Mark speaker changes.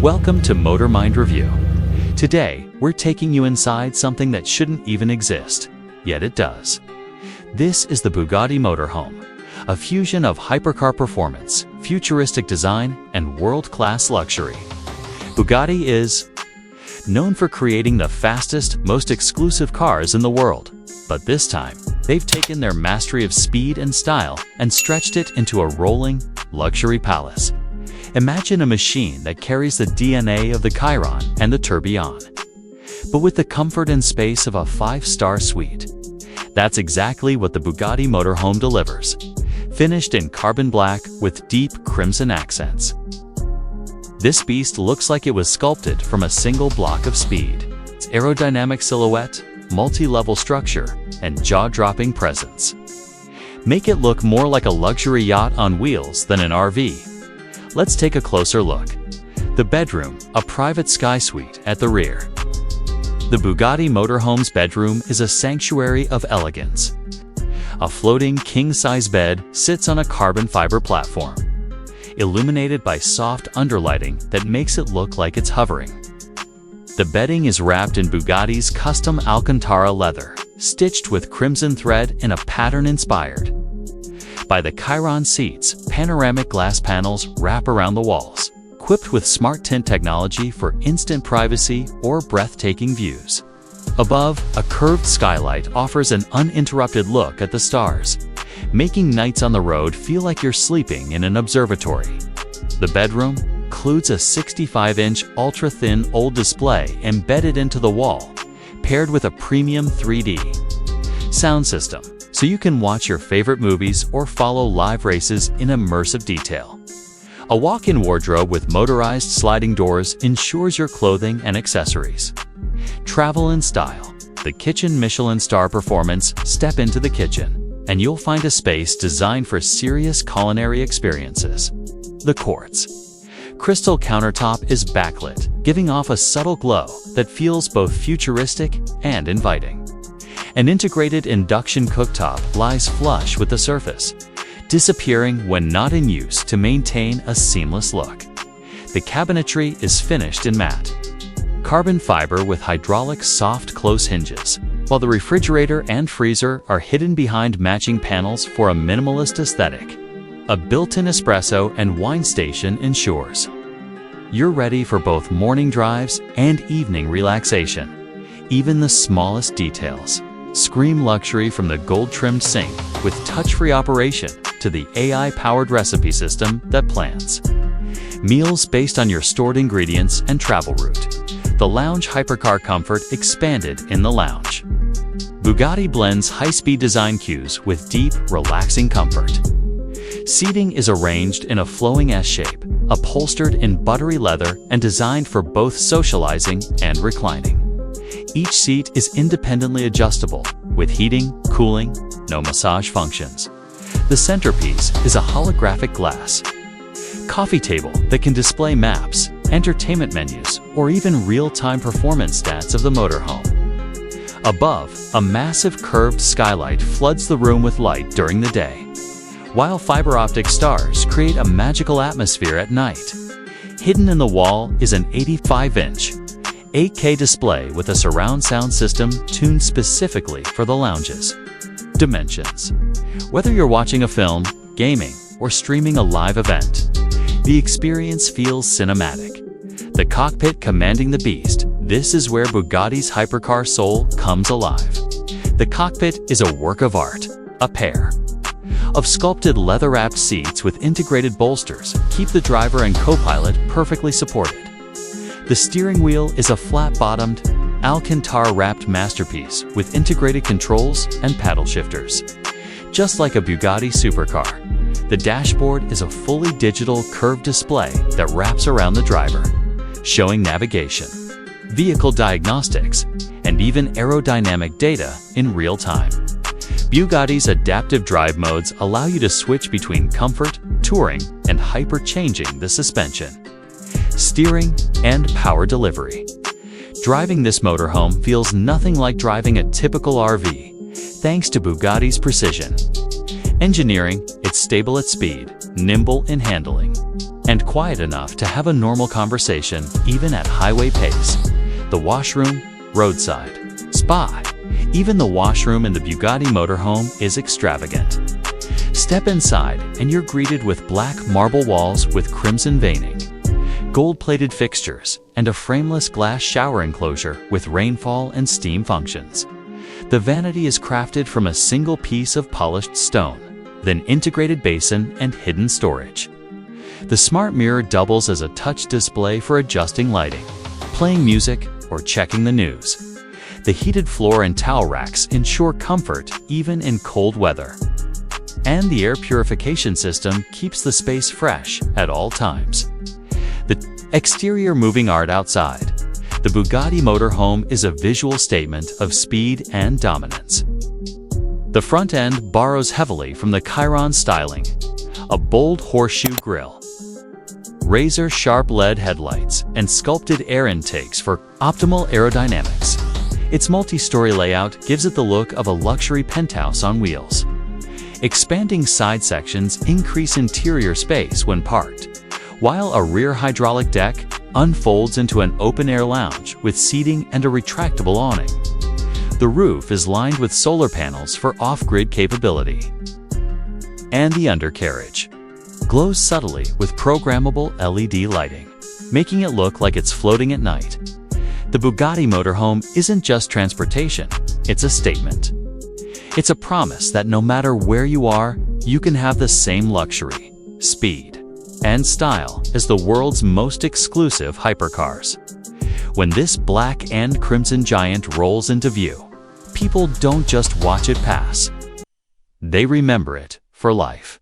Speaker 1: Welcome to Motor Mind Review. Today, we're taking you inside something that shouldn't even exist, yet it does. This is the Bugatti Motorhome, a fusion of hypercar performance, futuristic design, and world-class luxury. Bugatti is known for creating the fastest, most exclusive cars in the world. But this time, they've taken their mastery of speed and style and stretched it into a rolling, luxury palace. Imagine a machine that carries the DNA of the Chiron and the Tourbillon, but with the comfort and space of a 5-star suite. That's exactly what the Bugatti Motorhome delivers, finished in carbon black with deep crimson accents. This beast looks like it was sculpted from a single block of speed. Its aerodynamic silhouette, multi-level structure, and jaw-dropping presence make it look more like a luxury yacht on wheels than an RV. Let's take a closer look. The bedroom, a private sky suite at the rear. The Bugatti Motorhome's bedroom is a sanctuary of elegance. A floating king-size bed sits on a carbon fiber platform, illuminated by soft underlighting that makes it look like it's hovering. The bedding is wrapped in Bugatti's custom Alcantara leather, stitched with crimson thread in a pattern inspired by the Chiron seats. Panoramic glass panels wrap around the walls, equipped with smart tint technology for instant privacy or breathtaking views. Above, a curved skylight offers an uninterrupted look at the stars, making nights on the road feel like you're sleeping in an observatory. The bedroom includes a 65-inch ultra-thin OLED display embedded into the wall, paired with a premium 3D sound system, so you can watch your favorite movies or follow live races in immersive detail. A walk-in wardrobe with motorized sliding doors ensures your clothing and accessories travel in style. The kitchen Michelin star performance. Step into the kitchen, and you'll find a space designed for serious culinary experiences. The quartz crystal countertop is backlit, giving off a subtle glow that feels both futuristic and inviting. An integrated induction cooktop lies flush with the surface, disappearing when not in use to maintain a seamless look. The cabinetry is finished in matte carbon fiber with hydraulic soft close hinges, while the refrigerator and freezer are hidden behind matching panels for a minimalist aesthetic. A built-in espresso and wine station ensures you're ready for both morning drives and evening relaxation. Even the smallest details scream luxury, from the gold-trimmed sink with touch-free operation to the AI-powered recipe system that plans meals based on your stored ingredients and travel route. The lounge hypercar comfort expanded in the lounge. Bugatti blends high-speed design cues with deep, relaxing comfort. Seating is arranged in a flowing S-shape, upholstered in buttery leather and designed for both socializing and reclining. Each seat is independently adjustable, with heating, cooling, no massage functions. The centerpiece is a holographic glass coffee table that can display maps, entertainment menus, or even real-time performance stats of the motorhome. Above, a massive curved skylight floods the room with light during the day, while fiber optic stars create a magical atmosphere at night. Hidden in the wall is an 85-inch 8K display with a surround sound system tuned specifically for the lounge's dimensions. Whether you're watching a film, gaming, or streaming a live event, the experience feels cinematic. The cockpit commanding the beast. This is where Bugatti's hypercar soul comes alive. The cockpit is a work of art. A pair of sculpted leather-wrapped seats with integrated bolsters keep the driver and co-pilot perfectly supported. The steering wheel is a flat-bottomed, Alcantara-wrapped masterpiece with integrated controls and paddle shifters. Just like a Bugatti supercar, the dashboard is a fully digital curved display that wraps around the driver, showing navigation, vehicle diagnostics, and even aerodynamic data in real time. Bugatti's adaptive drive modes allow you to switch between comfort, touring, and hyper-changing the suspension, steering, and power delivery. Driving this motorhome feels nothing like driving a typical RV, thanks to Bugatti's precision engineering. It's stable at speed, nimble in handling, and quiet enough to have a normal conversation even at highway pace. The washroom, roadside, spa. Even the washroom in the Bugatti Motorhome is extravagant. Step inside and you're greeted with black marble walls with crimson veining, gold-plated fixtures, and a frameless glass shower enclosure with rainfall and steam functions. The vanity is crafted from a single piece of polished stone, then integrated basin and hidden storage. The smart mirror doubles as a touch display for adjusting lighting, playing music, or checking the news. The heated floor and towel racks ensure comfort even in cold weather. And the air purification system keeps the space fresh at all times. The exterior moving art outside. The Bugatti Motorhome is a visual statement of speed and dominance. The front end borrows heavily from the Chiron styling, a bold horseshoe grille, razor-sharp LED headlights, and sculpted air intakes for optimal aerodynamics. Its multi-story layout gives it the look of a luxury penthouse on wheels. Expanding side sections increase interior space when parked, while a rear hydraulic deck unfolds into an open-air lounge with seating and a retractable awning. The roof is lined with solar panels for off-grid capability. And the undercarriage glows subtly with programmable LED lighting, making it look like it's floating at night. The Bugatti Motorhome isn't just transportation, it's a statement. It's a promise that no matter where you are, you can have the same luxury, speed, and style as the world's most exclusive hypercars. When this black and crimson giant rolls into view, people don't just watch it pass. They remember it for life.